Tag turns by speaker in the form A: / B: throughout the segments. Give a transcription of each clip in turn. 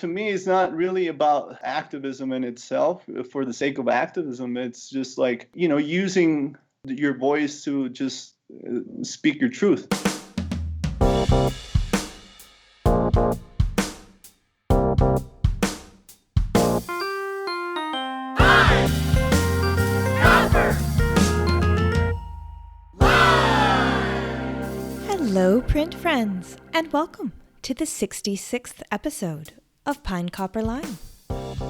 A: To me, it's not really about activism in itself for the sake of activism. It's just like, using your voice to just speak your truth.
B: Hello, print friends, and welcome to the 66th episode of Pine Copper Lime,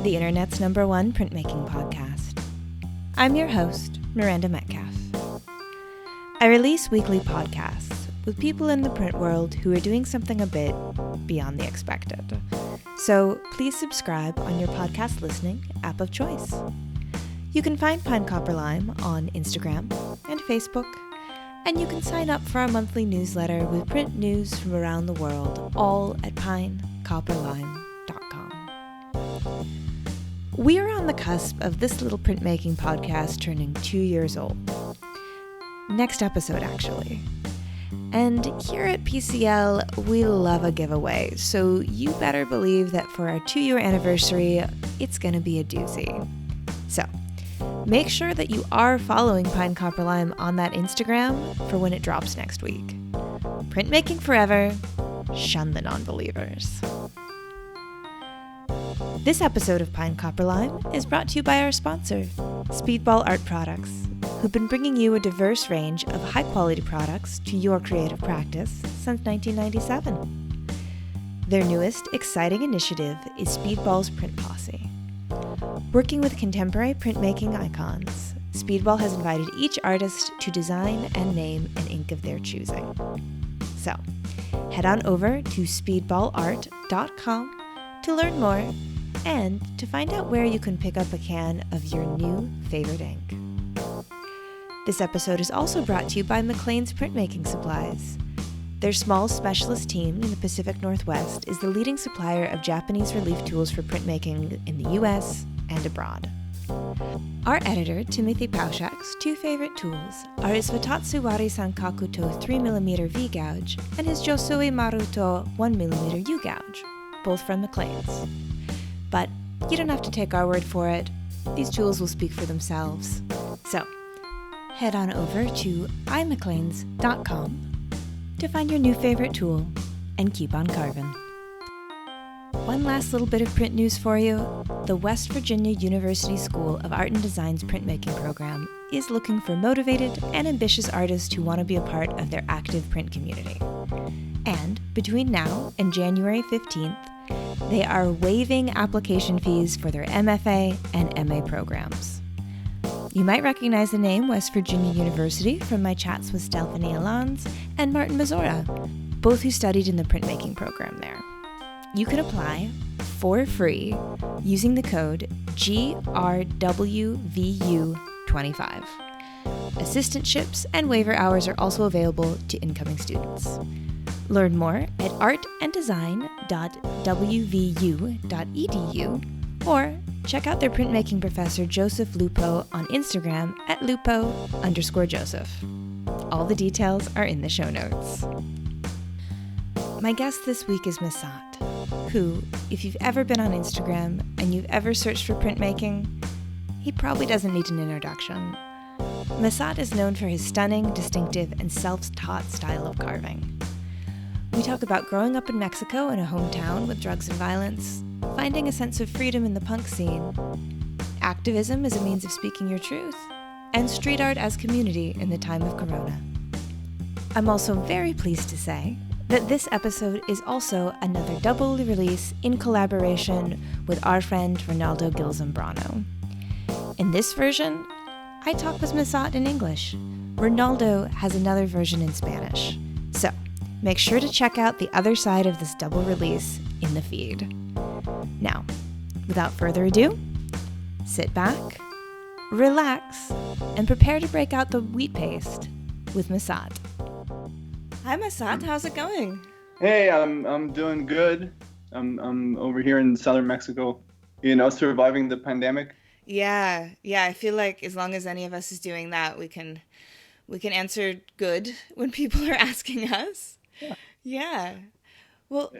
B: the internet's #1 printmaking podcast. I'm your host, Miranda Metcalf. I release weekly podcasts with people in the print world who are doing something a bit beyond the expected. So please subscribe on your podcast listening app of choice. You can find Pine Copper Lime on Instagram and Facebook, and you can sign up for our monthly newsletter with print news from around the world, all at pinecopperlime.com. We are on the cusp of this little printmaking podcast turning 2 years old. Next episode, actually. And here at PCL, we love a giveaway, so you better believe that for our 2-year anniversary, it's going to be a doozy. So, make sure that you are following Pine Copper Lime on that Instagram for when it drops next week. Printmaking forever, shun the non-believers. This episode of Pine Copper Lime is brought to you by our sponsor, Speedball Art Products, who've been bringing you a diverse range of high-quality products to your creative practice since 1997. Their newest, exciting initiative is Speedball's Print Posse. Working with contemporary printmaking icons, Speedball has invited each artist to design and name an ink of their choosing. So, head on over to speedballart.com to learn more and to find out where you can pick up a can of your new favorite ink. This episode is also brought to you by McLean's Printmaking Supplies. Their small specialist team in the Pacific Northwest is the leading supplier of Japanese relief tools for printmaking in the US and abroad. Our editor, Timothy Pauschak's 2 favorite tools are his Watatsu Wari Sankakuto 3mm V-gouge and his Josui Maruto 1mm U-gouge, both from McLean's. But you don't have to take our word for it. These tools will speak for themselves. So, head on over to imcleans.com to find your new favorite tool and keep on carving. One last little bit of print news for you. The West Virginia University School of Art and Design's printmaking program is looking for motivated and ambitious artists who want to be a part of their active print community. And between now and January 15th, they are waiving application fees for their MFA and MA programs. You might recognize the name West Virginia University from my chats with Stephanie Alans and Martin Mazzora, both who studied in the printmaking program there. You can apply for free using the code GRWVU25. Assistantships and waiver hours are also available to incoming students. Learn more at artanddesign.wvu.edu or check out their printmaking professor Joseph Lupo on Instagram at lupo_Joseph. All the details are in the show notes. My guest this week is Mazatl, who, if you've ever been on Instagram and you've ever searched for printmaking, he probably doesn't need an introduction. Mazatl is known for his stunning, distinctive, and self-taught style of carving. We talk about growing up in Mexico in a hometown with drugs and violence, finding a sense of freedom in the punk scene, activism as a means of speaking your truth, and street art as community in the time of Corona. I'm also very pleased to say that this episode is also another double release in collaboration with our friend Ronaldo Gil-Zambrano. In this version, I talk with Mazatl in English. Ronaldo has another version in Spanish. So, make sure to check out the other side of this double release in the feed. Now, without further ado, sit back, relax, and prepare to break out the wheat paste with Mazatl. Hi Mazatl, how's it going?
A: Hey, I'm doing good. I'm over here in southern Mexico, surviving the pandemic.
B: Yeah, I feel like as long as any of us is doing that, we can answer good when people are asking us.
A: Yeah.
B: Yeah. Well,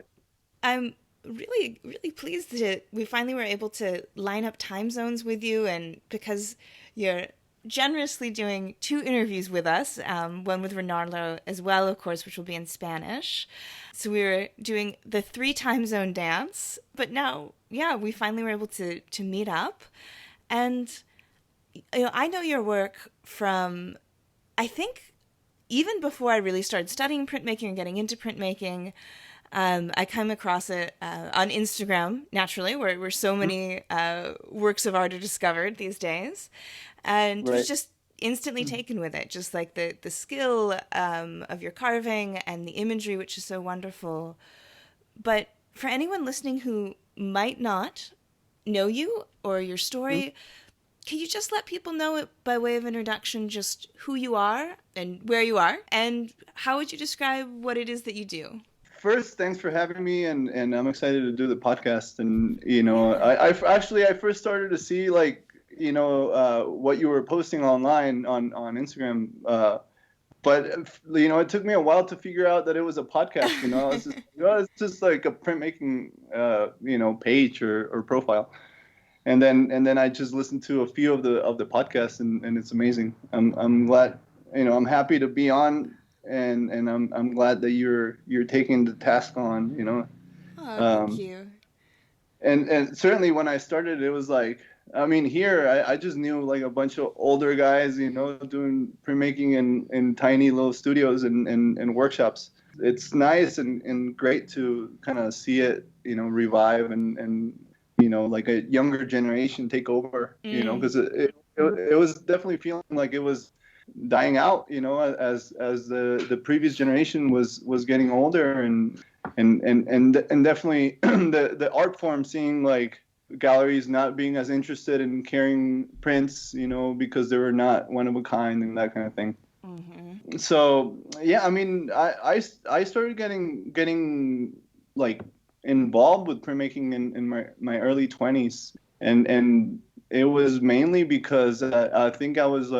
B: I'm really, really pleased that we finally were able to line up time zones with you, and because you're generously doing 2 interviews with us, one with Ronaldo as well, of course, which will be in Spanish. So we were doing the 3 time zone dance, but now, yeah, we finally were able to meet up. And I know your work from, I think, even before I really started studying printmaking and getting into printmaking. I come across it on Instagram, naturally, where so many works of art are discovered these days, and was
A: Right.
B: just instantly taken with it, just like the skill of your carving and the imagery, which is so wonderful. But for anyone listening who might not know you or your story, can you just let people know, by way of introduction, just who you are and where you are, and how would you describe what it is that you do?
A: First, thanks for having me, and I'm excited to do the podcast. And
B: Yeah.
A: I first started to see, like, what you were posting online on Instagram. But it took me a while to figure out that it was a podcast. It's just like a printmaking page or profile. And then I just listened to a few of the podcasts, and it's amazing. I'm glad, I'm happy to be on, and I'm glad that you're taking the task on,
B: Oh, thank
A: um,
B: you.
A: and certainly when I started, it was like, I mean, here I just knew like a bunch of older guys, doing printmaking in tiny little studios and workshops. It's nice and great to kind of see it, revive and like a younger generation take over,
B: Mm.
A: because it was definitely feeling like it was dying out, as the previous generation was getting older, and definitely the art form, seeing like galleries not being as interested in carrying prints, because they were not one of a kind and that kind of thing.
B: Mm-hmm.
A: So yeah, I mean, I started getting like involved with printmaking in my early 20s, and it was mainly because I think I was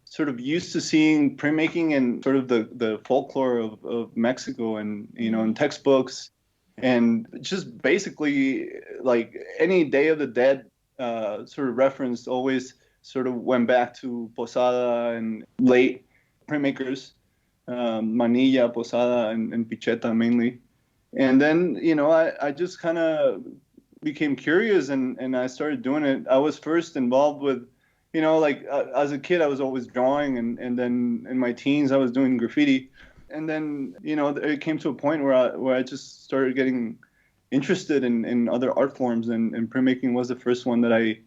A: sort of used to seeing printmaking and sort of the folklore of Mexico, and in
B: Mm.
A: textbooks, and just basically like any Day of the Dead sort of reference always sort of went back to Posada and late printmakers, Manilla, Posada, and Picheta mainly. And then, I just kind of became curious, and I started doing it. I was first involved with, like as a kid, I was always drawing, and then in my teens, I was doing graffiti. And then, it came to a point where I just started getting interested in other art forms, and printmaking was the first one that I,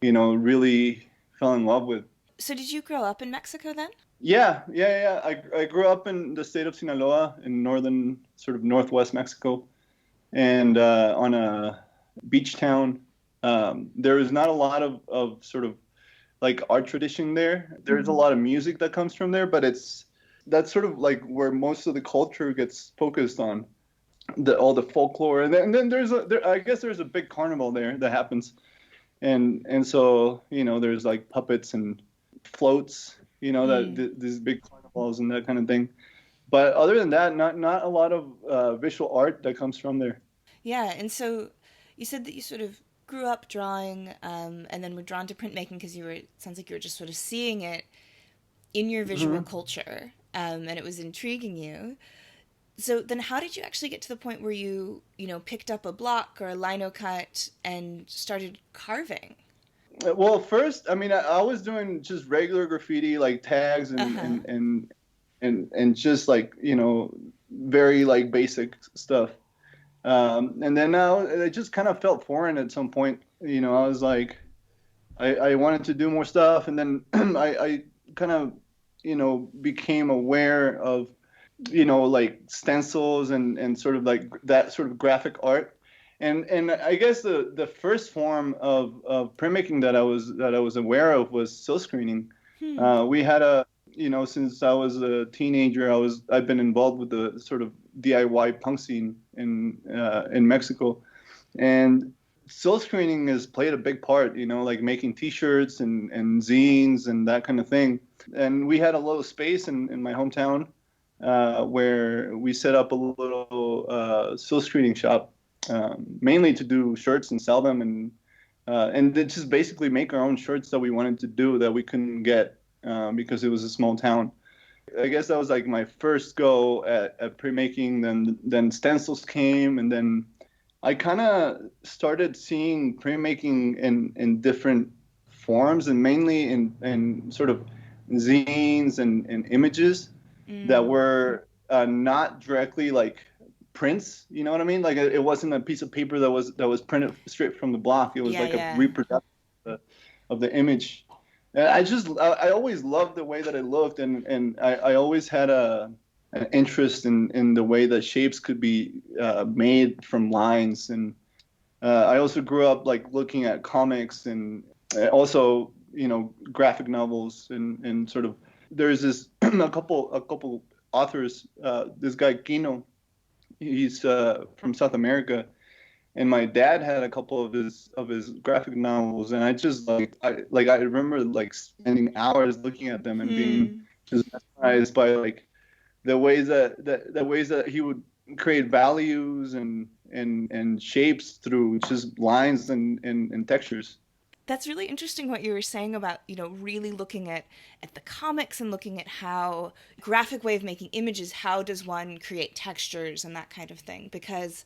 A: really fell in love with.
B: So did you grow up in Mexico then?
A: Yeah, yeah, yeah. I grew up in the state of Sinaloa, in northern, sort of northwest Mexico, and on a beach town. There is not a lot of sort of like art tradition there. There's a lot of music that comes from there, but that's sort of like where most of the culture gets focused on, all the folklore, and then I guess there's a big carnival there that happens, and so there's like puppets and floats,
B: Mm.
A: these big carnivals and that kind of thing. But other than that, not a lot of visual art that comes from there.
B: Yeah, and so you said that you sort of grew up drawing, and then were drawn to printmaking because it sounds like you were just sort of seeing it in your visual
A: Hmm.
B: culture, and it was intriguing you. So then how did you actually get to the point where you picked up a block or a lino cut and started carving?
A: Well, first, I mean, I was doing just regular graffiti, like tags and
B: Uh-huh.
A: and and and just like very like basic stuff. And then now it just kind of felt foreign at some point. I was like, I wanted to do more stuff, and then I kind of became aware of like stencils and sort of like that sort of graphic art. And I guess the first form of printmaking that I was aware of was silk screening.
B: Hmm.
A: We had since I was a teenager, I've been involved with the sort of DIY punk scene in Mexico, and silk screening has played a big part, like making T-shirts and zines and that kind of thing. And we had a little space in my hometown where we set up a little silk screening shop. mainly to do shirts and sell them, and to just basically make our own shirts that we wanted to do that we couldn't get because it was a small town. I guess that was like my first go at printmaking. Then stencils came, and then I kind of started seeing printmaking in different forms, and mainly in sort of zines and images that were not directly like prints. You know what I mean? Like it wasn't a piece of paper that was printed straight from the block. It was
B: Yeah,
A: like a
B: yeah.
A: reproduction of the image. And I always loved the way that it looked, and I always had an interest in the way that shapes could be made from lines. And I also grew up like looking at comics, and also graphic novels, and sort of there's this a couple authors. This guy Kino, he's from South America, and my dad had a couple of his graphic novels, and I remember like spending hours looking at them and being just mesmerized by like the ways that he would create values and shapes through just lines and textures.
B: That's really interesting what you were saying about, really looking at the comics and looking at how graphic way of making images, how does one create textures and that kind of thing. Because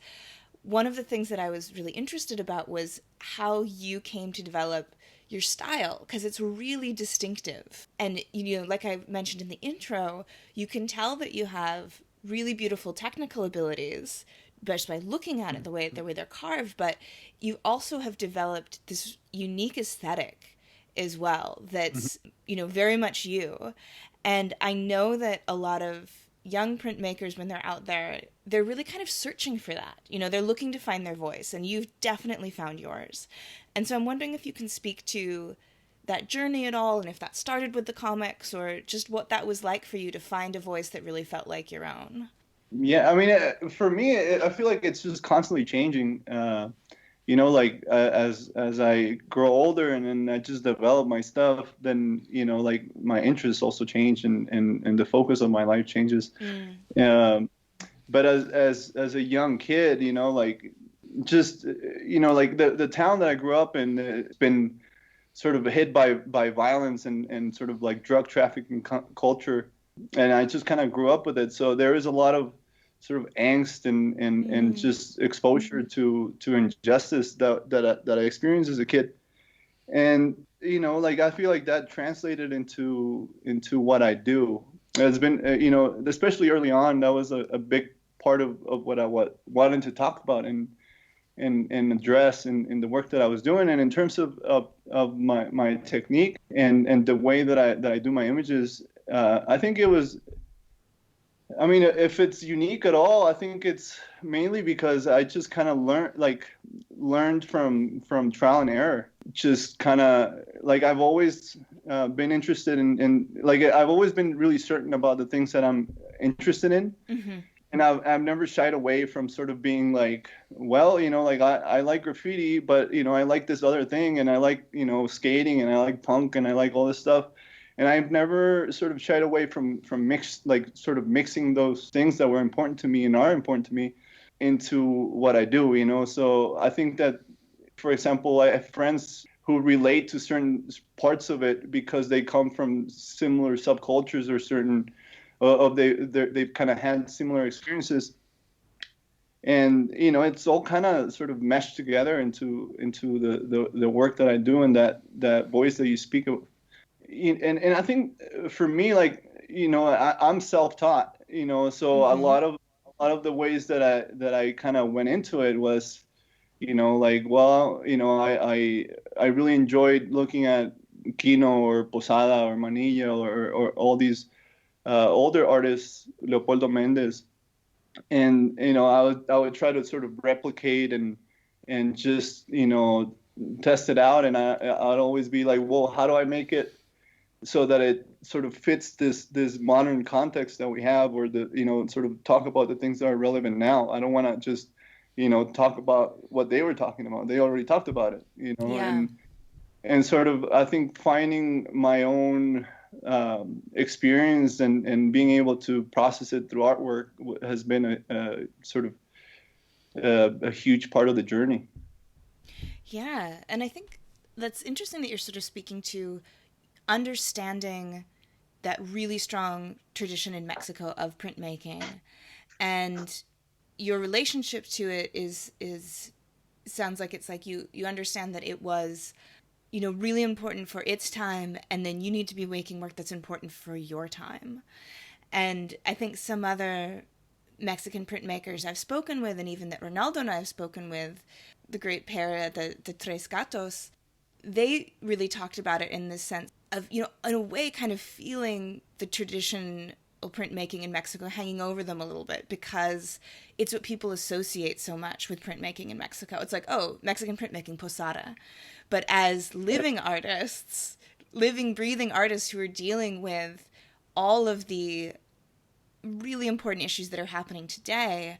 B: one of the things that I was really interested about was how you came to develop your style, because it's really distinctive. And, like I mentioned in the intro, you can tell that you have really beautiful technical abilities just by looking at it, the way they're carved, but you also have developed this unique aesthetic as well that's, very much you. And I know that a lot of young printmakers, when they're out there, they're really kind of searching for that. They're looking to find their voice, and you've definitely found yours. And so I'm wondering if you can speak to that journey at all, and if that started with the comics, or just what that was like for you to find a voice that really felt like your own.
A: Yeah, I mean, for me, I feel like it's just constantly changing. Like as I grow older and then I just develop my stuff, then like my interests also change, and the focus of my life changes. But as a young kid, like just like the town that I grew up in, it's been sort of hit by violence and sort of like drug trafficking culture, and I just kind of grew up with it. So there is a lot of sort of angst and just exposure to injustice that I experienced as a kid. And like I feel like that translated into what I do. It's been especially early on, that was a big part of what I wanted to talk about and address in the work that I was doing. And in terms of my technique and the way that I do my images, I think it was, I mean, if it's unique at all, I think it's mainly because I just kind of learned from trial and error. Just kind of like I've always been interested in like I've always been really certain about the things that I'm interested in. And I've never shied away from sort of being like, well, like I like graffiti, but I like this other thing, and I like skating, and I like punk, and I like all this stuff. And I've never sort of shied away from sort of mixing those things that were important to me and are important to me into what I do. So I think that, for example, I have friends who relate to certain parts of it because they come from similar subcultures or certain they've kind of had similar experiences. And it's all kind of sort of meshed together into the work that I do, and that voice that you speak of. And I think for me, like I'm self-taught, so a lot of the ways that I kind of went into it was, like, well, I really enjoyed looking at Kino or Posada or Manilla or all these older artists, Leopoldo Mendez, and I would try to sort of replicate and just test it out, and I'd always be like, well, how do I make it so that it sort of fits this modern context that we have, or sort of talk about the things that are relevant now. I don't want to just talk about what they were talking about. They already talked about it,
B: Yeah.
A: and sort of I think finding my own experience and being able to process it through artwork has been a sort of a huge part of the journey.
B: Yeah, and I think that's interesting that you're sort of speaking to understanding that really strong tradition in Mexico of printmaking, and your relationship to it is sounds like it's like you understand that it was, you know, really important for its time, and then you need to be making work that's important for your time. And I think some other Mexican printmakers I've spoken with, and even that Ronaldo and I have spoken with, the great pair, the Tres Gatos, they really talked about it in the sense of, you know, in a way, kind of feeling the tradition of printmaking in Mexico hanging over them a little bit, because it's what people associate so much with printmaking in Mexico. It's like, oh, Mexican printmaking, posada. But as living artists, living, breathing artists who are dealing with all of the really important issues that are happening today,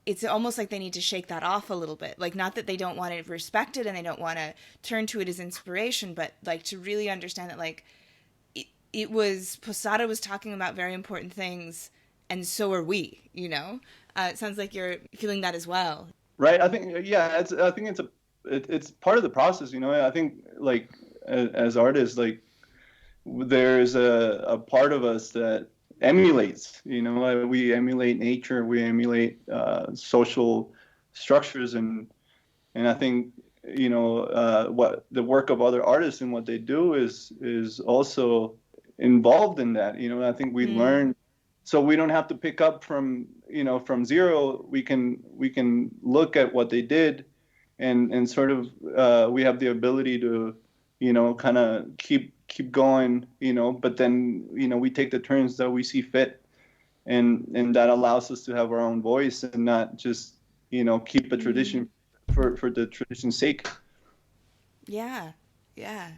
B: it's almost like they need to shake that off a little bit. Like, not that they don't want to respect it and they don't want to turn to it as inspiration, but like to really understand that, like, it was, Posada was talking about very important things, and so are we, you know? It sounds like you're feeling that as well.
A: Right. I think, yeah, I think it's part of the process, you know. I think, like, as artists, like, there's a part of us that emulates, you know. We emulate nature, we emulate social structures, and I think, you know, what the work of other artists and what they do is also involved in that. You know, I think we learn, so we don't have to pick up from, you know, from zero. We can look at what they did, and sort of we have the ability to, you know, kind of keep going, you know. But then, you know, we take the turns that we see fit, and that allows us to have our own voice and not just, you know, keep a tradition for the tradition's sake.
B: Yeah, yeah.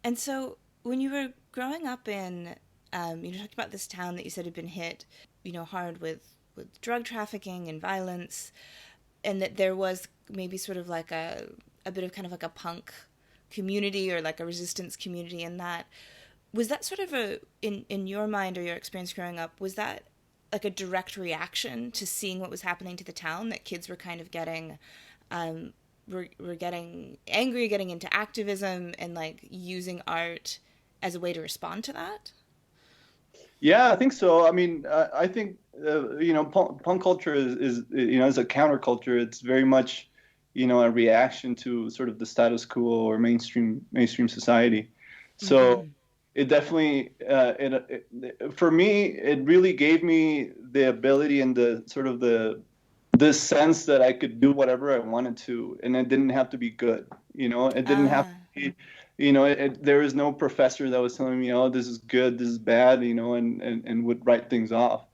B: And so when you were growing up in, you talked about this town that you said had been hit, you know, hard with drug trafficking and violence, and that there was maybe sort of like a bit of kind of like a punk community or like a resistance community in that. Was that sort of in your mind or your experience growing up, was that like a direct reaction to seeing what was happening to the town, that kids were kind of getting, were getting angry, getting into activism, and like using art as a way to respond to that?
A: Yeah, I think so. I mean, I think, you know, punk culture is, you know, as a counterculture. It's very much, you know, a reaction to sort of the status quo or mainstream society. So
B: Mm-hmm.
A: it definitely, for me, it really gave me the ability and the sort of the sense that I could do whatever I wanted to, and it didn't have to be good. You know, it didn't have to
B: Ah.
A: be, you know, there was no professor that was telling me, oh, this is good, this is bad, you know, and would write things off.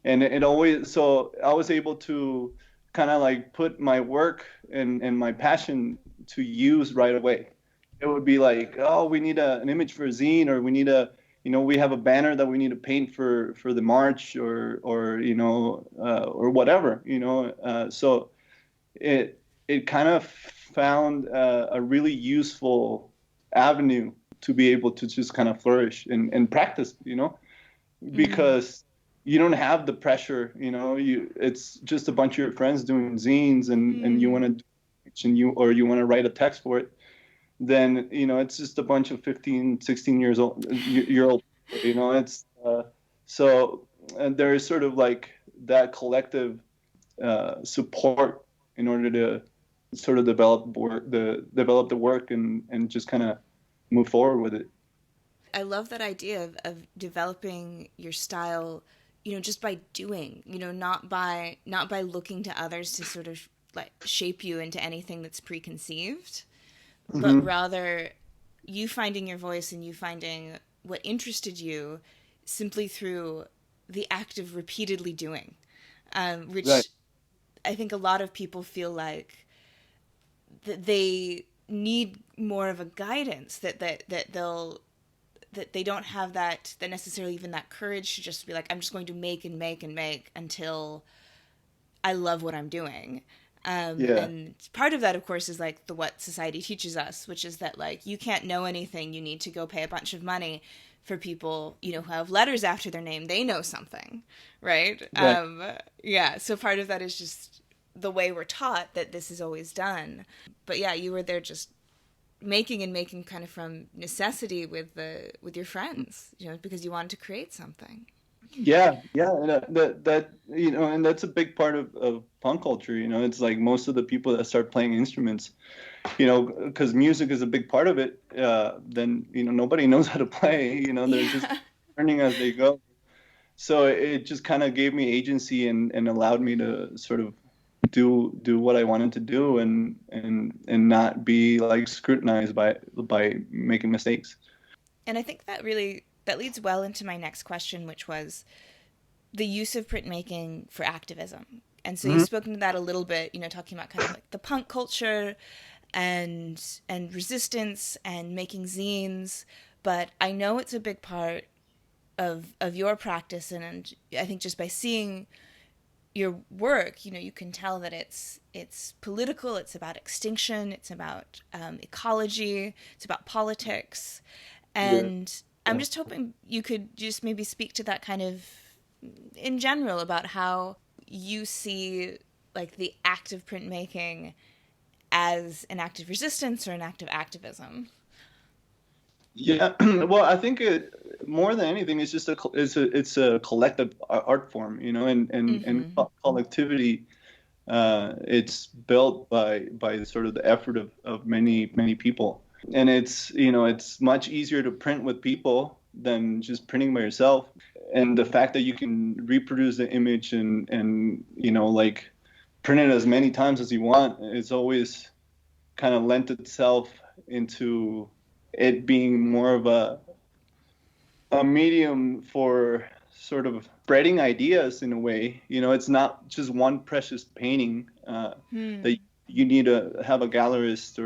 A: And it always, so I was able to kind of like put my work and my passion to use right away. It would be like, oh, we need an image for a zine, or we need a, you know, we have a banner that we need to paint for the march, or you know, or whatever, you know. So it kind of found a really useful avenue to be able to just kind of flourish and practice, you know,
B: Mm.
A: because you don't have the pressure, you know. It's just a bunch of your friends doing zines, and you want
B: Mm.
A: to, and you want to write a text for it. Then, you know, it's just a bunch of 15, 16 year old, you know. It's so, and there is sort of like that collective support in order to sort of develop the work, and just kind of move forward with it.
B: I love that idea of developing your style, you know, just by doing, you know, not by looking to others to sort of like shape you into anything that's preconceived, but
A: Hmm.
B: rather you finding your voice and you finding what interested you simply through the act of repeatedly doing,
A: Right.
B: which I think a lot of people feel like that they need more of a guidance, that they'll, that they don't have that necessarily even that courage to just be like, I'm just going to make and make and make until I love what I'm doing.
A: Yeah.
B: And part of that, of course, is like the what society teaches us, which is that like you can't know anything. You need to go pay a bunch of money for people, you know, who have letters after their name. They know something, right?
A: Right.
B: Yeah. So part of that is just the way we're taught that this is always done. But yeah, you were there just making kind of from necessity with your friends, because you wanted to create something.
A: Yeah, and that and that's a big part of punk culture. It's like most of the people that start playing instruments, because music is a big part of it. Then nobody knows how to play. They're just
B: Yeah.
A: learning as they go. So it just kind of gave me agency and allowed me to sort of do what I wanted to do and not be like scrutinized by making mistakes.
B: And I think that leads well into my next question, which was the use of printmaking for activism. And so you've
A: Mhm.
B: spoken to that a little bit, talking about kind of like the punk culture and resistance and making zines. But I know it's a big part of your practice, and I think just by seeing your work, you can tell that it's political. It's about extinction. It's about ecology. It's about politics,
A: Yeah.
B: and I'm just hoping you could just maybe speak to that kind of in general about how you see like the act of printmaking as an act of resistance or an act of activism.
A: Yeah, well, I think more than anything, it's just it's a collective art form, and
B: Mm-hmm.
A: collectivity. It's built by sort of the effort of many people, and it's much easier to print with people than just printing by yourself. And the fact that you can reproduce the image and like print it as many times as you want, it's always kind of lent itself into it being more of a medium for sort of spreading ideas in a way. It's not just one precious painting that
B: Hmm.
A: you need to have a gallerist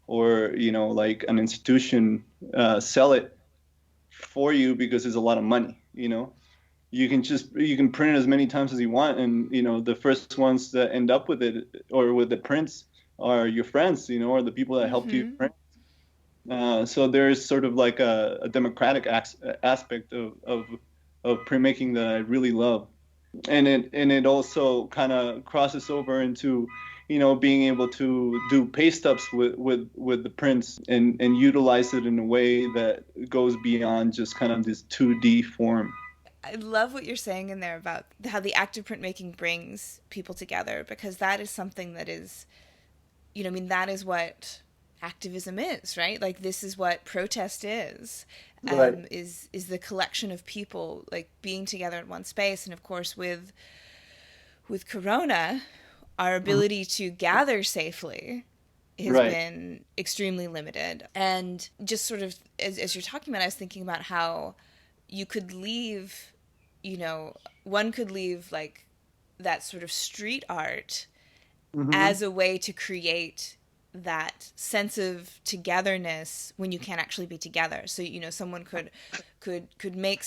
A: or like an institution sell it for you because there's a lot of money. You can print it as many times as you want, and the first ones that end up with it or with the prints are your friends, or the people that helped you
B: Mm-hmm.
A: print. So there's sort of like a democratic aspect of printmaking that I really love, and it also kind of crosses over into being able to do paste ups with the prints and utilize it in a way that goes beyond just kind of this 2D form.
B: I love what you're saying in there about how the act of printmaking brings people together, because that is something that is, I mean, that is what activism is, right? Like this is what protest
A: Right.
B: is the collection of people like being together in one space. And of course, with Corona, our
A: Mhm.
B: ability to gather safely has
A: Right.
B: been extremely limited. And just sort of as you're talking about, I was thinking about how you could leave, one could leave like that sort of street art as
A: Hmm.
B: a way to create that sense of togetherness when you can't actually be together. So someone could make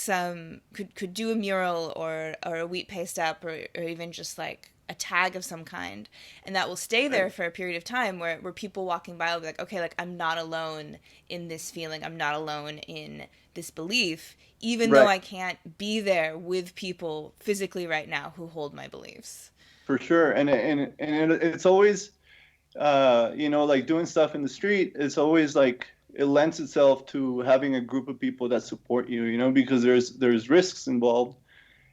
B: could do a mural or a wheat paste up or even just like a tag of some kind, and that will stay there
A: Right.
B: for a period of time where people walking by will be like, okay, like I'm not alone in this feeling, I'm not alone in this belief, even though
A: Right.
B: I can't be there with people physically right now who hold my beliefs.
A: For sure. It's always like doing stuff in the street, it's always like it lends itself to having a group of people that support you, because there's risks involved.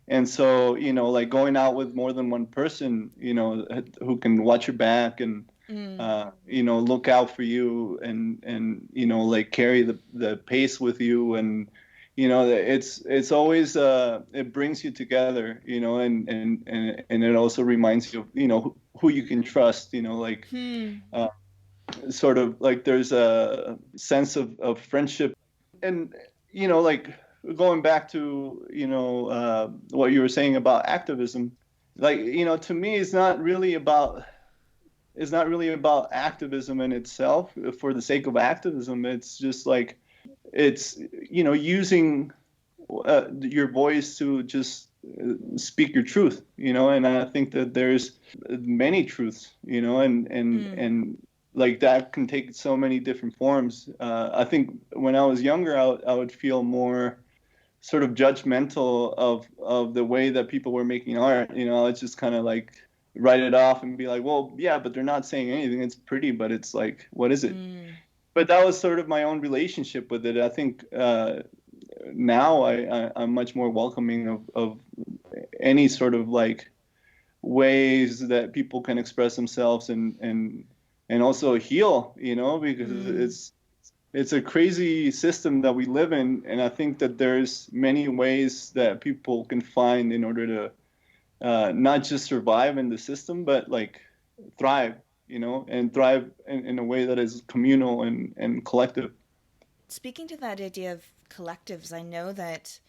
A: And so, like going out with more than one person, who can watch your back and
B: Mm.
A: look out for you and like carry the pace with you. And it's always it brings you together, and it also reminds you of who you can trust, like
B: Hmm.
A: uh, sort of like there's a sense of friendship. And like going back to what you were saying about activism, like to me it's not really about activism in itself for the sake of activism. It's just like it's using your voice to just speak your truth, and I think that there's many truths,
B: Mm.
A: and like that can take so many different forms. I think when I was younger, I would feel more sort of judgmental of the way that people were making art. I was just kind of like write it off and be like, well, yeah, but they're not saying anything. It's pretty, but it's like, what is it?
B: Mm.
A: But that was sort of my own relationship with it. I think now I'm much more welcoming of any sort of like ways that people can express themselves and also heal, because
B: Mm.
A: it's a crazy system that we live in, and I think that there's many ways that people can find in order to not just survive in the system, but like thrive, and thrive in a way that is communal and collective.
B: Speaking to that idea of collectives, I know that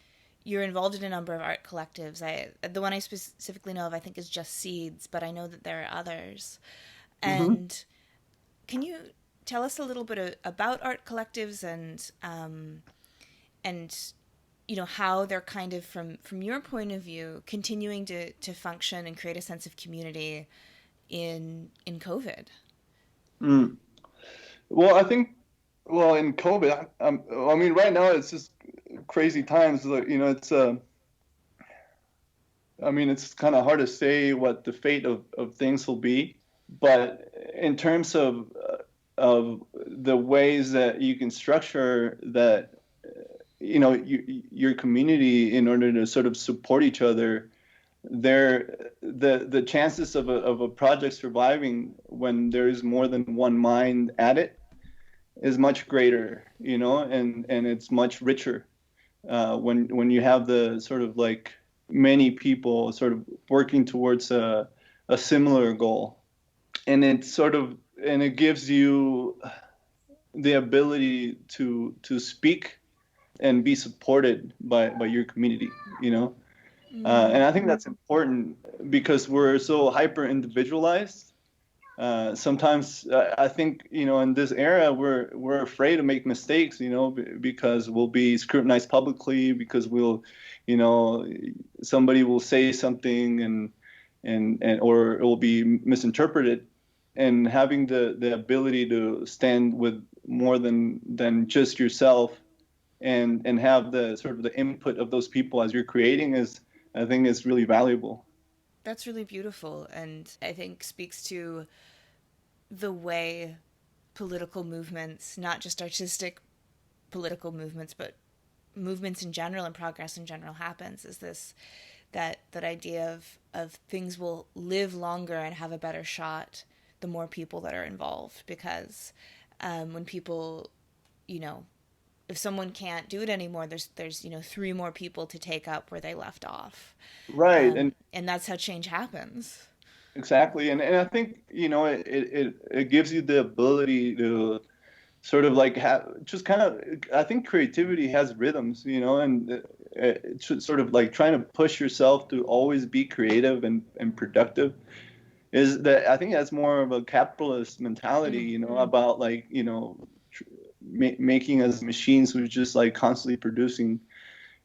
B: you're involved in a number of art collectives. The one I specifically know of, I think, is Just Seeds, but I know that there are others.
A: Hmm.
B: And can you tell us a little bit about art collectives and how they're kind of from your point of view continuing to function and create a sense of community in COVID?
A: Mm. Well, I think, well, in COVID, I mean, right now it's just crazy times. Like, I mean, it's kind of hard to say what the fate of things will be, but in terms of the ways that you can structure that, your community in order to sort of support each other, the chances of a project surviving when there is more than one mind at it is much greater, and it's much richer when you have the sort of like many people sort of working towards a similar goal, and it gives you the ability to speak and be supported by your community,
B: Mm.
A: and I think that's important because we're so hyper individualized. Sometimes I think, in this era we're afraid to make mistakes, because we'll be scrutinized publicly, because you know, somebody will say something and or it will be misinterpreted. And having the ability to stand with more than just yourself and have the sort of the input of those people as you're creating is, I think, is really valuable.
B: That's really beautiful, and I think speaks to the way political movements, not just artistic political movements, but movements in general and progress in general happens, is this that idea of things will live longer and have a better shot the more people that are involved, because when people, you know if someone can't do it anymore, there's three more people to take up where they left off,
A: Right. And
B: and that's how change happens.
A: exactly. And I think, it gives you the ability to sort of like have just kind of, I think creativity has rhythms, and it's just sort of like trying to push yourself to always be creative and productive is that, I think that's more of a capitalist mentality,
B: Mm.
A: about like, making us machines who just like constantly producing,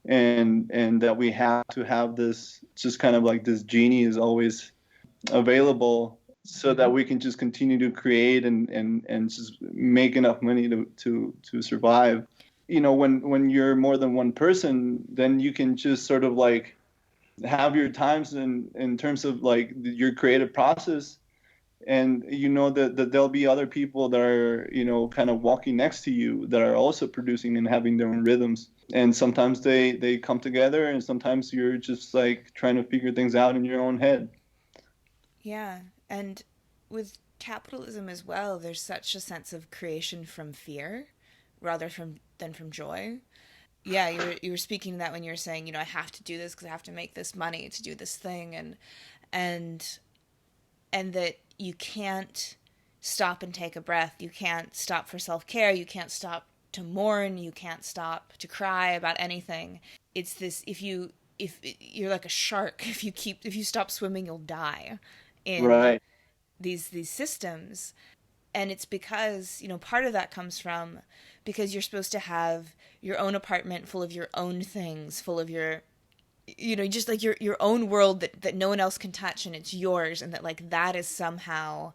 A: and that we have to have this just kind of like this genie is always available so that we can just continue to create and just make enough money to survive. When you're more than one person, then you can just sort of like have your times in terms of like your creative process, and that there'll be other people that are, kind of walking next to you that are also producing and having their own rhythms, and sometimes they come together, and sometimes you're just like trying to figure things out in your own head.
B: Yeah, and with capitalism as well, there's such a sense of creation from fear rather than from joy. Yeah, you were speaking to that when you were saying, I have to do this because I have to make this money to do this thing, and and that you can't stop and take a breath. You can't stop for self-care. You can't stop to mourn. You can't stop to cry about anything. It's this, if you're like a shark, if you stop swimming, you'll die in
A: Right.
B: these systems. And it's because, part of that comes from because you're supposed to have your own apartment full of your own things, full of your just like your own world that no one else can touch, and it's yours, and that like that is somehow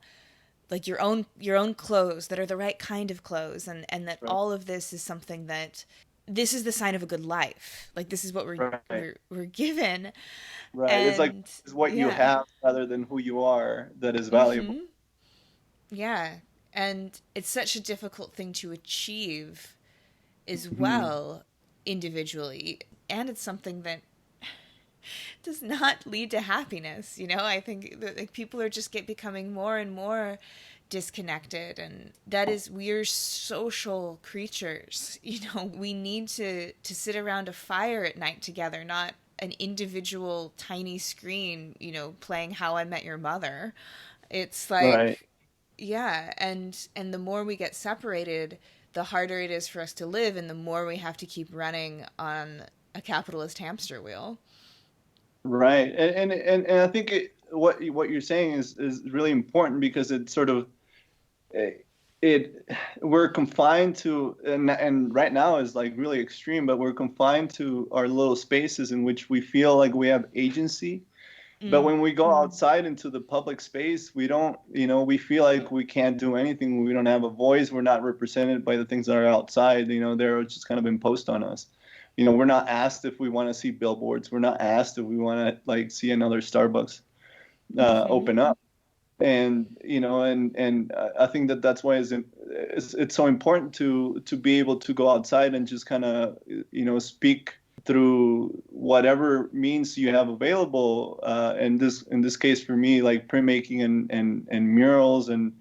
B: like your own clothes that are the right kind of clothes, and that
A: Right.
B: all of this is something that this is the sign of a good life. Like, this is what
A: Right.
B: we're given.
A: Right. It's like
B: And
A: it's what you
B: yeah.
A: have rather than who you are that is valuable.
B: Mm-hmm. Yeah. And it's such a difficult thing to achieve as
A: Mhm.
B: well individually. And it's something that does not lead to happiness. I think that, like, people are just becoming more and more disconnected, and that is, we're social creatures. We need to sit around a fire at night together, not an individual tiny screen, playing How I Met Your Mother. It's
A: Right.
B: like, yeah, and the more we get separated, the harder it is for us to live, and the more we have to keep running on a capitalist hamster wheel.
A: Right. And I think what you're saying is really important because it sort of it, it we're confined to, and right now is like really extreme, but we're confined to our little spaces in which we feel like we have agency. But
B: Mm.
A: when we go outside into the public space, we don't, we feel like we can't do anything. We don't have a voice. We're not represented by the things that are outside. They're just kind of imposed on us. We're not asked if we want to see billboards. We're not asked if we want to like see another Starbucks
B: Mm-hmm.
A: open up. And I think that that's why it's so important to be able to go outside and just kind of speak through whatever means you have available. In this case for me, like printmaking and murals and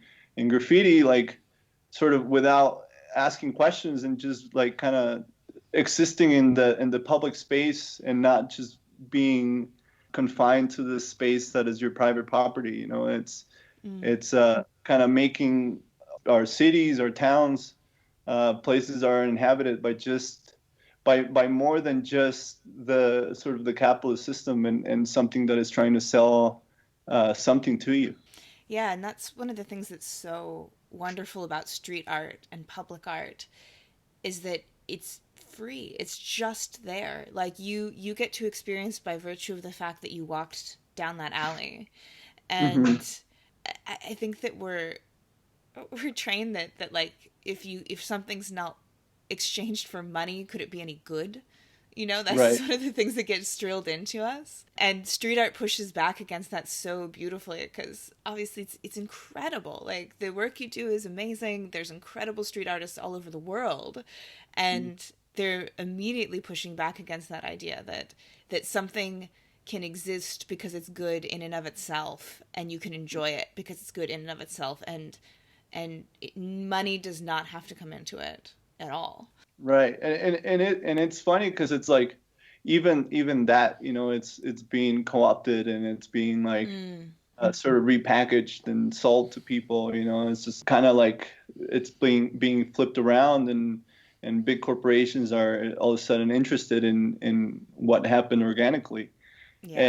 A: graffiti, like sort of without asking questions and just like kind of existing in the public space and not just being confined to the space that is your private property.
B: Mm.
A: It's kind of making our cities, our towns, places are inhabited by more than just the sort of the capitalist system and something that is trying to sell something to you.
B: Yeah, and that's one of the things that's so wonderful about street art and public art is that it's free. It's just there. Like, you get to experience by virtue of the fact that you walked down that alley.
A: Hmm.
B: And I think that we're trained that like, if something's not exchanged for money, could it be any good? That's
A: Right.
B: one of the things that gets drilled into us. And street art pushes back against that so beautifully because obviously it's incredible. Like, the work you do is amazing. There's incredible street artists all over the world. And they're immediately pushing back against that idea that something can exist because it's good in and of itself, and you can enjoy it because it's good in and of itself, and money does not have to come into it at all.
A: Right. And it's funny because it's like even that, it's being co-opted and it's being like
B: Mm.
A: sort of repackaged and sold to people. It's just kind of like it's being flipped around, and big corporations are all of a sudden interested in what happened organically.
B: Yeah.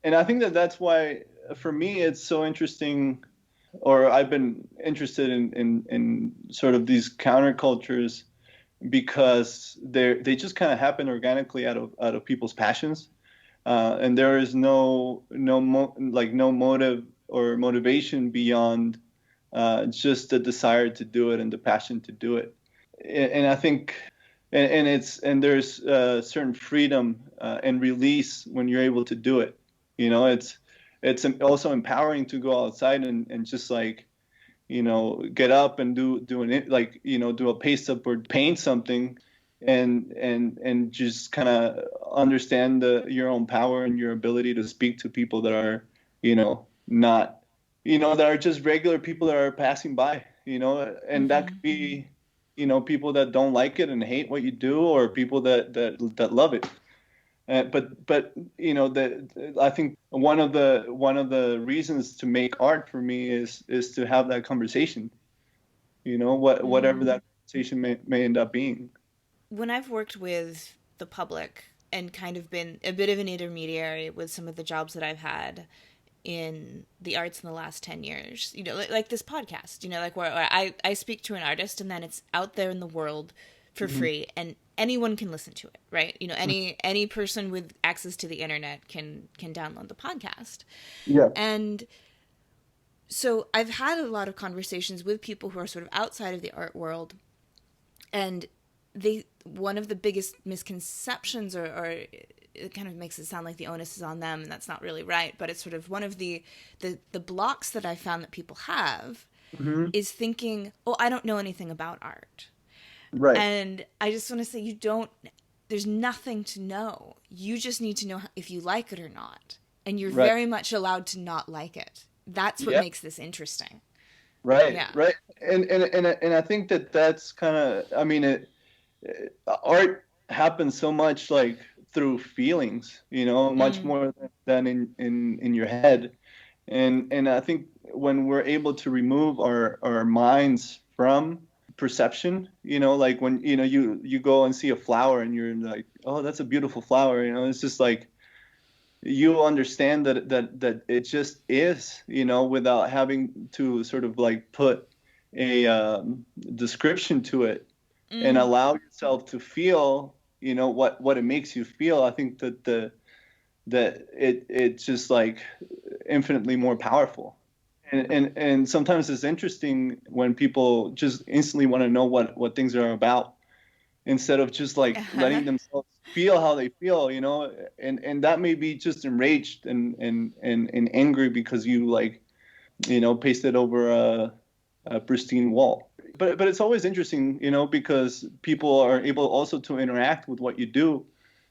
A: And I think that that's why for me it's so interesting, or I've been interested in sort of these countercultures because they just kind of happen organically out of people's passions, and there is no motive or motivation beyond just the desire to do it and the passion to do it. And I think, and there's certain freedom and release when you're able to do it. It's also empowering to go outside and just like get up and do do a paste up or paint something, and just kind of understand your own power and your ability to speak to people that are not that are just regular people that are passing by, and that
B: Mm-hmm.
A: could be people that don't like it and hate what you do, or people that love it. But I think one of the reasons to make art for me is to have that conversation. Whatever
B: Mm.
A: that conversation may end up being.
B: When I've worked with the public and kind of been a bit of an intermediary with some of the jobs that I've had in the arts in the last 10 years, like this podcast, like where I speak to an artist and then it's out there in the world for
A: Hmm.
B: free and anyone can listen to it, right? Any person with access to the internet can download the podcast.
A: Yeah.
B: And so I've had a lot of conversations with people who are sort of outside of the art world, and one of the biggest misconceptions, or it kind of makes it sound like the onus is on them, and that's not really right, but it's sort of one of the blocks that I found that people have
A: Mm-hmm.
B: is thinking, oh, I don't know anything about art.
A: Right.
B: And I just want to say, there's nothing to know. You just need to know if you like it or not. And you're
A: Right.
B: very much allowed to not like it. That's what
A: Yeah.
B: makes this interesting.
A: Right.
B: Yeah.
A: Right. And I think that that's kind of, I mean, art happens so much like through feelings, much
B: Mm.
A: more than in your head. And I think when we're able to remove our minds from perception, like when you go and see a flower and you're like, oh, that's a beautiful flower, it's just like you understand that it just is, without having to sort of like put a description to it, and
B: Mm.
A: allow yourself to feel, what it makes you feel. I think that it's just like infinitely more powerful. And sometimes it's interesting when people just instantly want to know what things are about, instead of just like
B: Uh-huh.
A: letting themselves feel how they feel, and that may be just enraged and angry because you like, pasted over a pristine wall. But it's always interesting, because people are able also to interact with what you do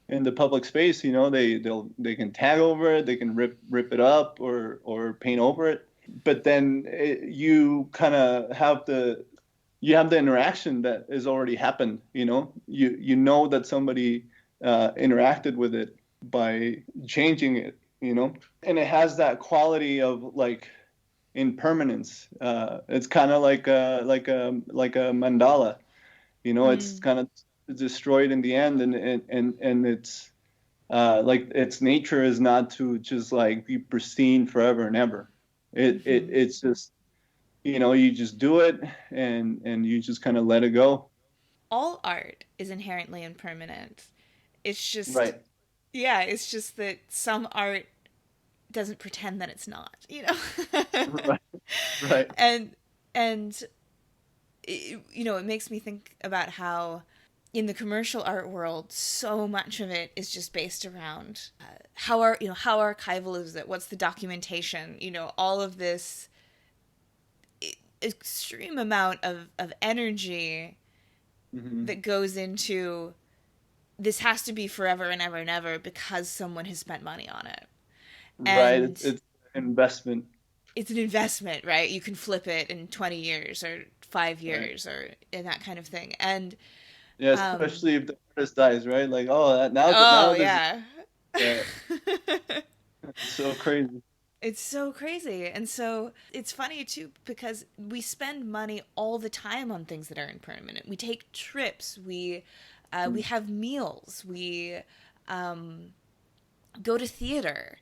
A: in the public space. They can tag over it, they can rip it up or paint over it. But then you kind of have the interaction that has already happened. You know that somebody interacted with it by changing it. And it has that quality of like impermanence. It's kind of like a mandala. It's
B: Mm.
A: kind of destroyed in the end, and it's like its nature is not to just like be pristine forever and ever. It's just, you just do it, and you just kind of let it go.
B: All art is inherently impermanent. It's just,
A: Right.
B: yeah, it's just that some art doesn't pretend that it's not, you know?
A: Right. Right.
B: and and it makes me think about how in the commercial art world, so much of it is just based around how archival is it? What's the documentation? All of this extreme amount of energy
A: Hmm.
B: that goes into this has to be forever and ever and ever because someone has spent money on it.
A: Right.
B: And
A: It's investment.
B: it's an investment, right? You can flip it in 20 years or 5
A: Right.
B: years or in that kind of thing. And
A: Yeah,
B: um
A: especially if the artist dies, right? Like, oh, now
B: oh
A: this,
B: yeah.
A: yeah, it's so crazy.
B: It's so crazy. And so it's funny too because we spend money all the time on things that are impermanent. We take trips, we have meals, we go to theater,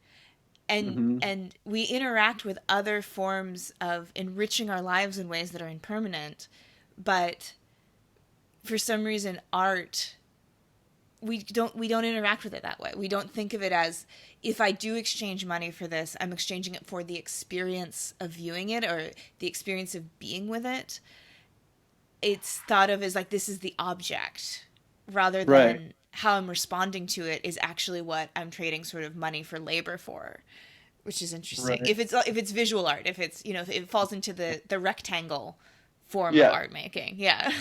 B: and
A: Mm-hmm.
B: we interact with other forms of enriching our lives in ways that are impermanent. But for some reason art, we don't interact with it that way. We don't think of it as, if I do exchange money for this, I'm exchanging it for the experience of viewing it or the experience of being with it. It's thought of as like, this is the object, rather
A: Right.
B: than how I'm responding to it is actually what I'm trading sort of money for labor for, which is interesting.
A: Right.
B: If it's visual art, if it's, if it falls into the rectangle form of
A: Yeah.
B: art making. Yeah.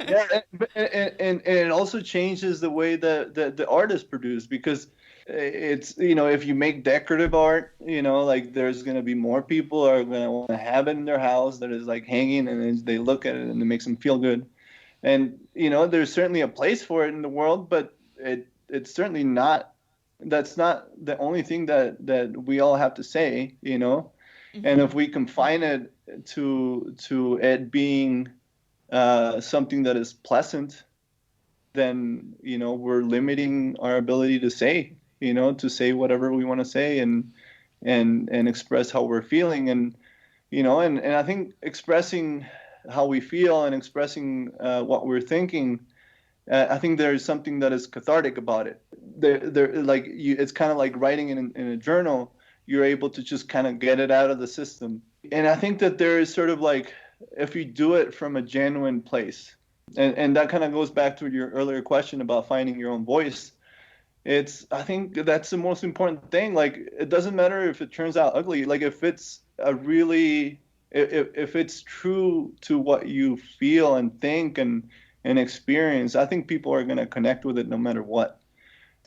A: Yeah, and it also changes the way the art is produced, because it's, if you make decorative art, like there's going to be more people are going to want to have it in their house that is like hanging, and then they look at it and it makes them feel good. And there's certainly a place for it in the world, but it's certainly not, that's not the only thing that we all have to say. And if
B: Hmm.
A: we confine it to it being something that is pleasant, then we're limiting our ability to say whatever we want to say, and express how we're feeling. And I think expressing how we feel and expressing what we're thinking, I think there's something that is cathartic about it. Like it's kind of like writing in a journal. You're able to just kind of get it out of the system. And I think that there is sort of like, if you do it from a genuine place, And that kind of goes back to your earlier question about finding your own voice. I think that's the most important thing. Like, it doesn't matter if it turns out ugly. Like, if it's a really, if it's true to what you feel and think and experience, I think people are going to connect with it no matter what.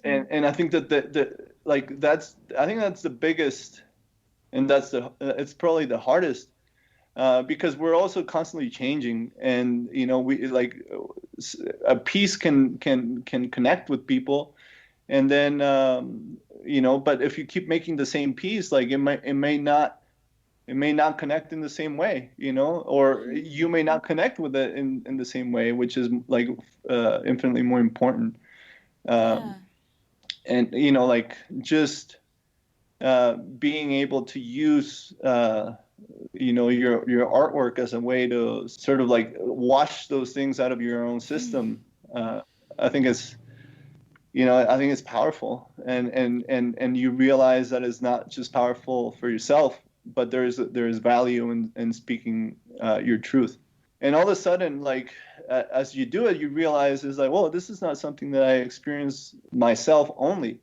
A: And I think that like I think that's the biggest, and it's probably the hardest, because we're also constantly changing, and we like a piece can connect with people, and then but if you keep making the same piece, like it may not connect in the same way, or you may not connect with it in the same way, which is like infinitely more important.
B: Yeah.
A: um, and like just being able to use your artwork as a way to sort of like wash those things out of your own system. uh, I think it's I think it's powerful, and you realize that it's not just powerful for yourself, but there's value in speaking your truth. And all of a sudden, like as you do it, you realize it's like, whoa, this is not something that I experience myself only.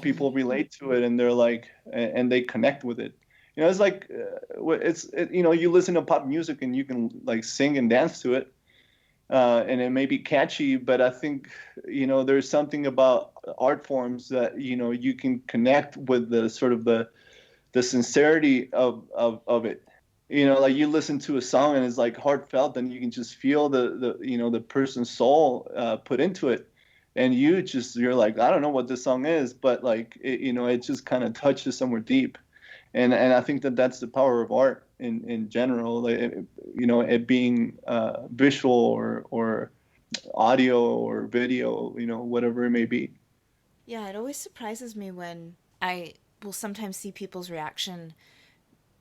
A: People relate to it, and they're like, and they connect with it. It's like, you listen to pop music and you can like sing and dance to it, and it may be catchy, but I think, there's something about art forms that, you can connect with the sort of the sincerity of it. Like you listen to a song and it's like heartfelt, and you can just feel the person's soul put into it. And you're like, I don't know what this song is, but like, it just kind of touches somewhere deep. And I think that that's the power of art in general, like, it being visual or audio or video, whatever it may be.
B: Yeah, it always surprises me when I will sometimes see people's reaction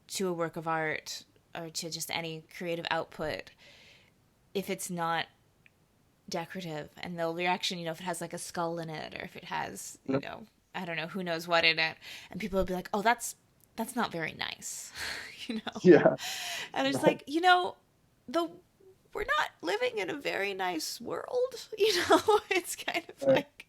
B: to a work of art or to just any creative output if it's not decorative, and the reaction, if it has like a skull in it, or if it has, I don't know, who knows what in it, and people will be like, oh, that's not very nice. you know
A: Yeah.
B: and it's like, the we're not living in a very nice world. It's kind of
A: Right.
B: like,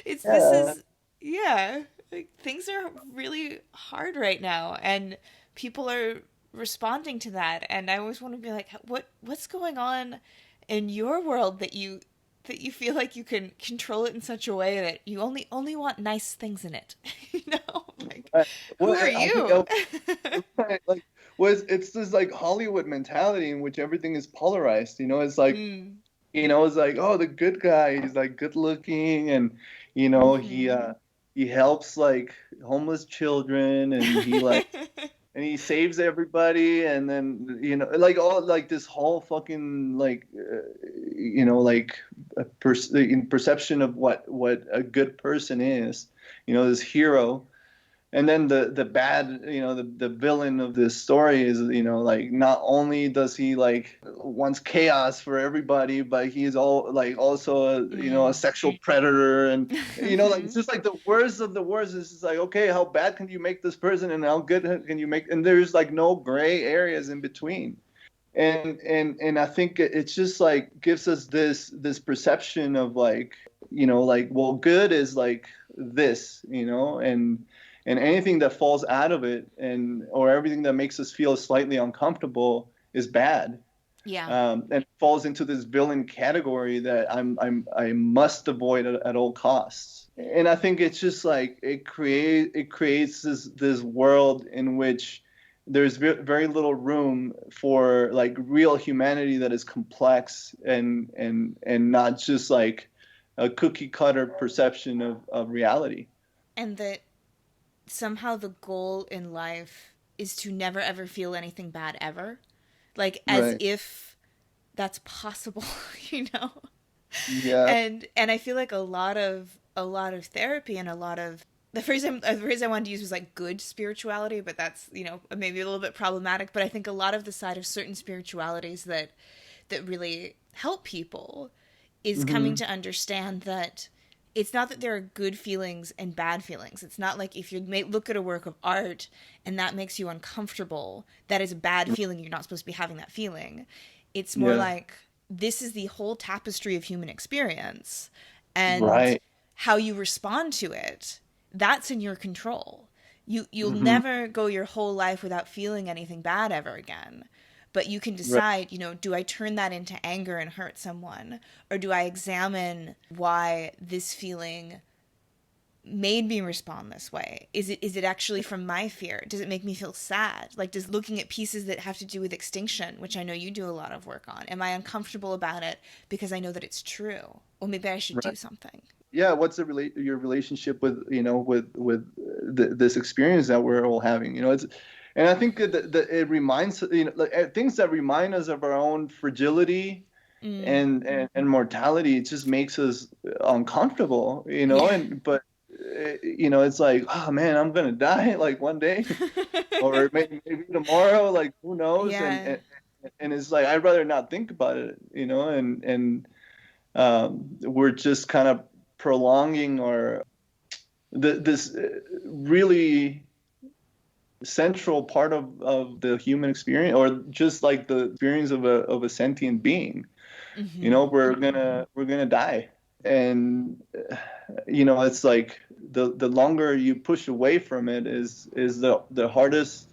B: it's this
A: Yeah.
B: is yeah, like, things are really hard right now, and people are responding to that, and I always want to be like, what's going on in your world that you feel like you can control it in such a way that you only want nice things in it. Like,
A: Uh,
B: who
A: well,
B: are
A: I think
B: you?
A: right, like it's this like Hollywood mentality in which everything is polarized. It's like,
B: Mm.
A: it's like, oh, the good guy, he's like good looking, and he
B: Mm-hmm.
A: he helps like homeless children, and he saves everybody, and then like all like this whole fucking like like in perception of what a good person is, this hero. And then the bad, the villain of this story is, like, not only does he like wants chaos for everybody, but he's all like also a
B: Mm.
A: sexual predator. And like it's just like the worst of the worst. It's just like, okay, how bad can you make this person, and how good can you make, and there's like no gray areas in between. And I think it's just like gives us this perception of like, like, well, good is like this, and anything that falls out of it, or everything that makes us feel slightly uncomfortable is bad.
B: Yeah.
A: And falls into this villain category that I must avoid at all costs. And I think it's just like it creates this world in which there's very little room for like real humanity that is complex, and not just like a cookie cutter perception of reality.
B: And that somehow the goal in life is to never ever feel anything bad ever, like as
A: Right.
B: if that's possible. you know
A: Yeah.
B: and I feel like a lot of therapy, and a lot of the phrase I wanted to use was like good spirituality, but that's, maybe a little bit problematic. But I think a lot of the side of certain spiritualities that really help people is coming
A: Hmm.
B: to understand that it's not that there are good feelings and bad feelings. It's not like if you look at a work of art and that makes you uncomfortable, that is a bad feeling. You're not supposed to be having that feeling. It's more
A: Yeah.
B: like this is the whole tapestry of human experience, and
A: Right.
B: how you respond to it, that's in your control. You'll
A: Hmm.
B: never go your whole life without feeling anything bad ever again. But you can
A: Right.
B: decide, do I turn that into anger and hurt someone? Or do I examine why this feeling made me respond this way? Is it actually from my fear? Does it make me feel sad? Like, does looking at pieces that have to do with extinction, which I know you do a lot of work on, am I uncomfortable about it because I know that it's true? Well, maybe I should do
A: Right.
B: something.
A: Yeah. What's your relationship with this experience that we're all having? And I think that it reminds like, things that remind us of our own fragility
B: Mm.
A: and mortality. It just makes us uncomfortable,
B: Yeah.
A: and but it's like, oh man, I'm gonna die like one day, or maybe tomorrow, like who knows,
B: Yeah.
A: and it's like I'd rather not think about it, and we're just kind of prolonging this really central part of the human experience, or just like the experience of a sentient being.
B: Mm-hmm.
A: We're gonna die, and it's like the longer you push away from it is the hardest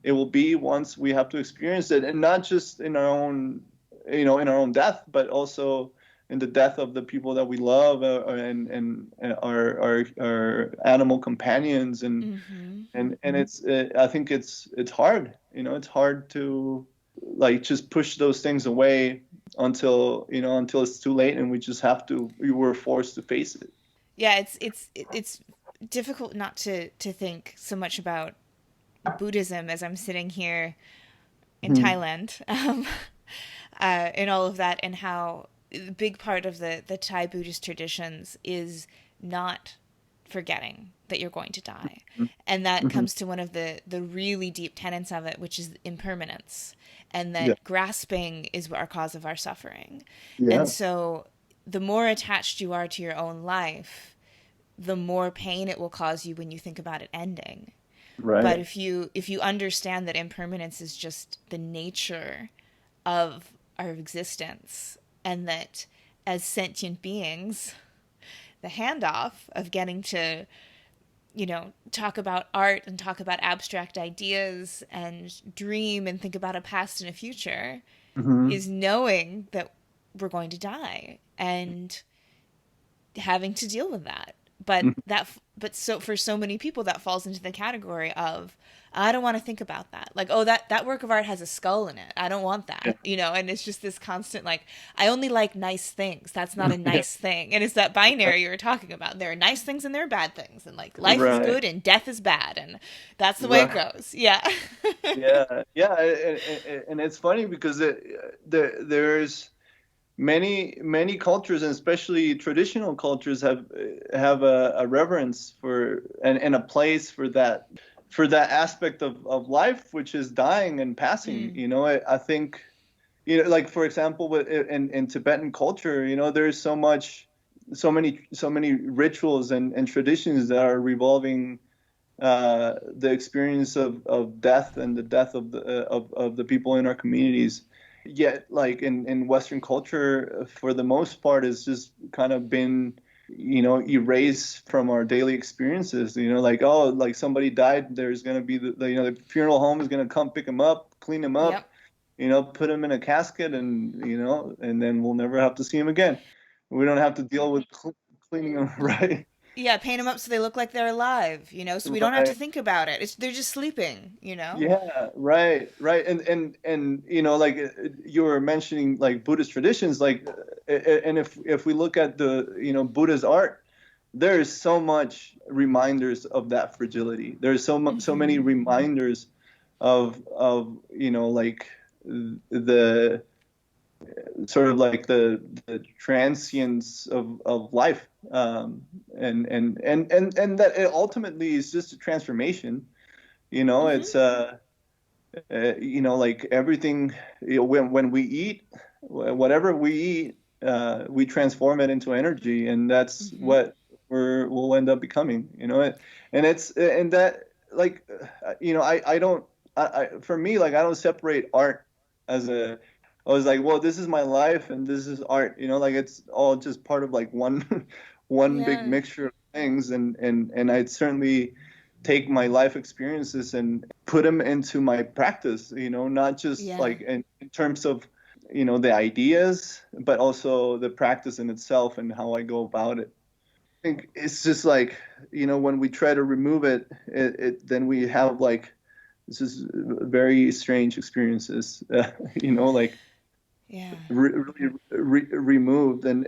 A: it will be once we have to experience it, and not just in our own death, but also in the death of the people that we love, and our animal companions,
B: Mm-hmm.
A: and I think it's hard. It's hard to like just push those things away until it's too late, and we were forced to face it.
B: Yeah, it's difficult not to think so much about Buddhism as I'm sitting here in
A: Mhm.
B: Thailand, and all of that, and how a big part of the Thai Buddhist traditions is not forgetting that you're going to die. And that
A: Mhm.
B: comes to one of the really deep tenets of it, which is impermanence, and
A: Yeah.
B: that grasping is our cause of our suffering. And
A: Yeah.
B: so the more attached you are to your own life, the more pain it will cause you when you think about it ending. But
A: Right.
B: if you understand that impermanence is just the nature of our existence, and that as sentient beings, the handoff of getting to talk about art and talk about abstract ideas and dream and think about a past and a future
A: Hmm.
B: is knowing that we're going to die and having to deal with that. But so for so many people that falls into the category of, I don't want to think about that. Like, oh, that work of art has a skull in it. I don't want
A: Yeah.
B: that. And it's just this constant, like, I only like nice things. That's not a
A: Yeah.
B: nice thing. And it's that binary you were talking about. There are nice things and there are bad things, and like life is
A: Right.
B: good and death is bad, and that's the way it
A: Right.
B: goes. Yeah.
A: Yeah. Yeah. And it's funny because there's many cultures, and especially traditional cultures, have a reverence for and a place for that aspect of life, which is dying and passing.
B: Mm.
A: I think, like for example, in Tibetan culture, there's so many rituals and traditions that are revolving the experience of death and the death of the people in our communities. Yet, like in Western culture, for the most part, it's just kind of been, erased from our daily experiences. Like, oh, like somebody died, there's gonna be the funeral home is gonna come pick him up, clean him
B: Yep.
A: up, put him in a casket, and then we'll never have to see him again. We don't have to deal with cleaning him, right?
B: Yeah, paint them up so they look like they're alive, so we don't have to
A: Right.
B: think about it. They're just sleeping.
A: Yeah, right, right. And like you were mentioning, like Buddhist traditions, like and if we look at the Buddha's art, there is so much reminders of that fragility. There's so many
B: Mm-hmm.
A: reminders of like the sort of like the transience of life, and that it ultimately is just a transformation.
B: Mm-hmm.
A: It's like everything, when we eat, whatever we eat, we transform it into energy, and that's
B: Mm-hmm.
A: what we'll end up becoming. And that, like, I don't, for me, like, I don't separate art as a I was like, well, this is my life and this is art, like it's all just part of like one one big
B: Yeah.
A: mixture of things. And I'd certainly take my life experiences and put them into my practice, not just
B: Yeah.
A: like in terms of the ideas, but also the practice in itself and how I go about it. I think it's just like, when we try to remove it then we have like this is very strange experiences, like
B: Yeah.
A: really removed, and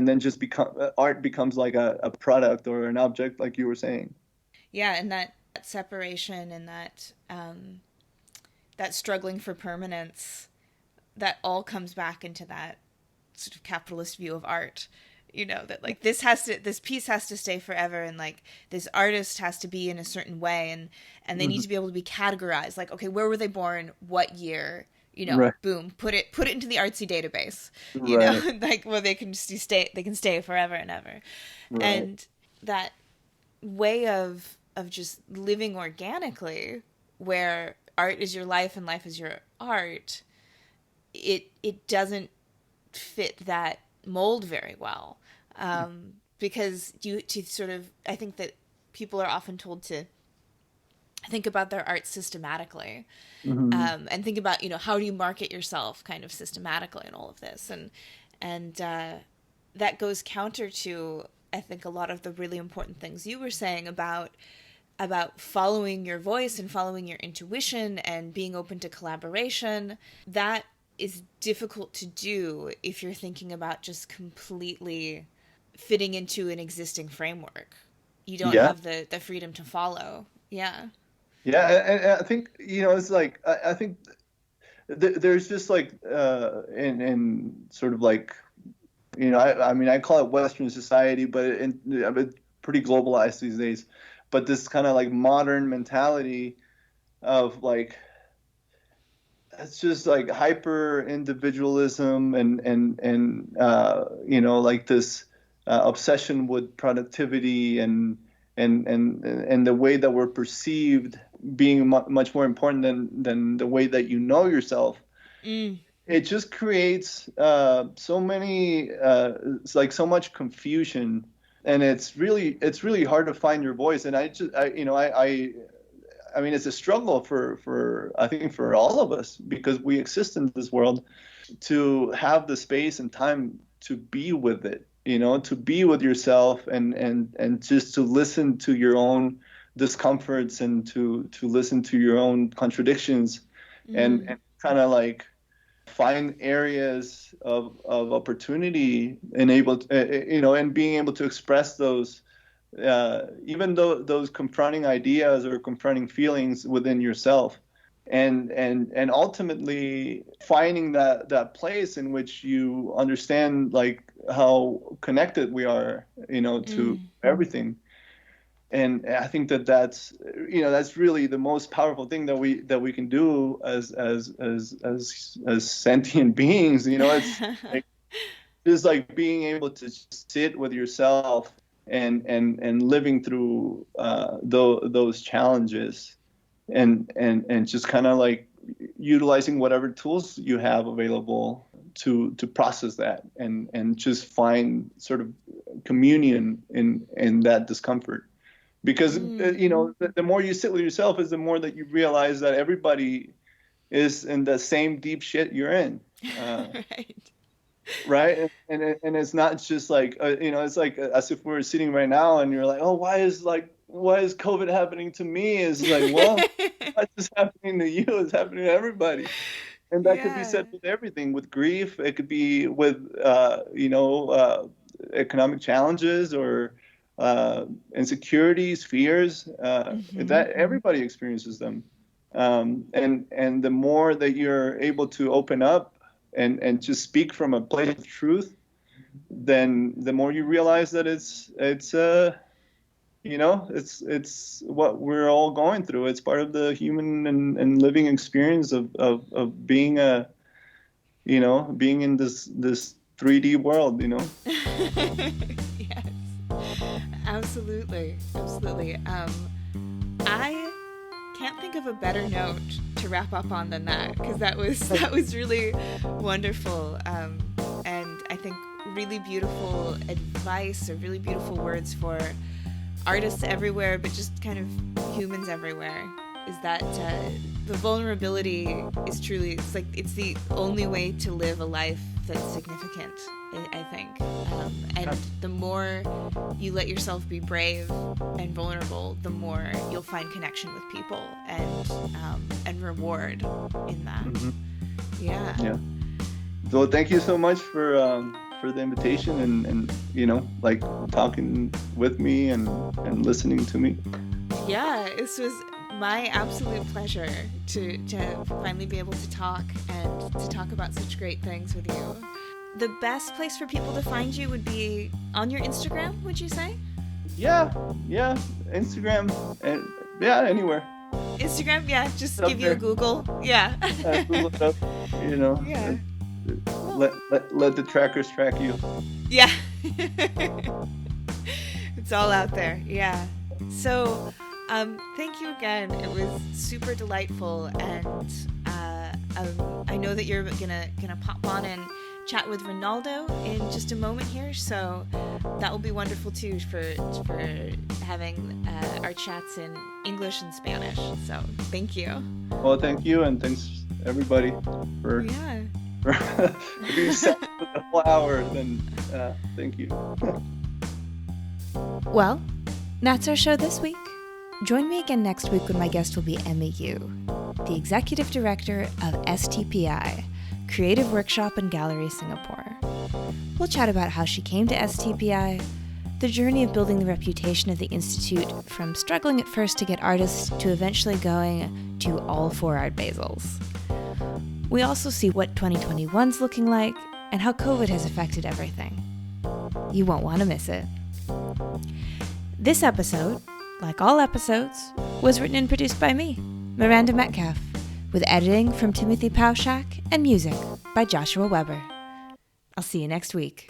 A: then just become art becomes like a product or an object, like you were saying.
B: Yeah, and that separation and that struggling for permanence, that all comes back into that sort of capitalist view of art. That like this piece has to stay forever, and like this artist has to be in a certain way, and they need
A: Hmm.
B: to be able to be categorized. Like, okay, where were they born? What year?
A: Right,
B: Boom, put it into the artsy database.
A: right,
B: Like, well, they can stay forever and ever.
A: right.
B: And that way of just living organically, where art is your life and life is your art, it doesn't fit that mold very well, because I think that people are often told to think about their art systematically,
A: Hmm.
B: and think about how do you market yourself kind of systematically in all of this, and that goes counter to, I think, a lot of the really important things you were saying about following your voice and following your intuition and being open to collaboration. That is difficult to do if you're thinking about just completely fitting into an existing framework. You don't
A: Yeah,
B: have the freedom to follow. Yeah.
A: yeah, and I think it's like I think there's just like in sort of like I mean I call it Western society, but it's pretty globalized these days. But this kind of like modern mentality of like it's just like hyper individualism and like this obsession with productivity and the way that we're perceived being much more important than the way that you know yourself.
B: Mm.
A: It just creates so many it's like so much confusion, and it's really hard to find your voice. And I mean, it's a struggle for I think for all of us, because we exist in this world to have the space and time to be with it, to be with yourself and just to listen to your own discomforts and to listen to your own contradictions,
B: Mm.
A: and kind of like find areas of opportunity and and being able to express those, even though those confronting ideas or confronting feelings within yourself, and ultimately finding that place in which you understand like how connected we are, to
B: Mm.
A: everything. And I think that's really the most powerful thing that we can do as sentient beings. It's like just like being able to sit with yourself and living through those challenges, and just kind of like utilizing whatever tools you have available to process that and just find sort of communion in that discomfort. Because
B: Mm.
A: the more you sit with yourself is the more that you realize that everybody is in the same deep shit you're in.
B: Right.
A: Right, and it's not just like it's like as if we were sitting right now and you're like, oh, why is COVID happening to me? It's like, well, not just happening to you, it's happening to everybody. And that could be
B: Yeah.
A: said with everything, with grief, it could be with economic challenges or insecurities, fears,
B: Mm-hmm.
A: that everybody experiences them. And the more that you're able to open up and just speak from a place of truth, then the more you realize that it's what we're all going through. It's part of the human and living experience of being being in this 3D world.
B: Yes. Absolutely. Absolutely. I can't think of a better note to to wrap up on than that, because that was really wonderful, and I think really beautiful advice, or really beautiful words for artists everywhere, but just kind of humans everywhere, is that the vulnerability is truly, it's the only way to live a life that's significant, I think. And the more you let yourself be brave and vulnerable, the more you'll find connection with people and reward in that.
A: Mm-hmm.
B: Yeah.
A: So thank you so much for the invitation and like talking with me and listening to me.
B: Yeah, this was my absolute pleasure to finally be able to talk and to talk about such great things with you. The best place for people to find you would be on your Instagram, would you say?
A: Yeah, Instagram, and anywhere.
B: Instagram, just
A: Up
B: give
A: there.
B: you a Google. Yeah.
A: Google it up,
B: Yeah.
A: Let the trackers track you.
B: Yeah. It's all out there. Yeah. So, thank you again. It was super delightful, and I know that you're gonna pop on and chat with Ronaldo in just a moment here, so that will be wonderful too for having our chats in English and Spanish. So thank you.
A: Well, thank you, and thanks everybody for being set for the whole hour. Then thank you.
B: Well, that's our show this week. Join me again next week when my guest will be Emmy Yu, the Executive Director of STPI, Creative Workshop and Gallery Singapore. We'll chat about how she came to STPI, the journey of building the reputation of the Institute from struggling at first to get artists to eventually going to all 4 Art Basels. We also see what 2021's looking like and how COVID has affected everything. You won't want to miss it. This episode, like all episodes, was written and produced by me, Miranda Metcalf, with editing from Timothy Pauschak and music by Joshua Weber. I'll see you next week.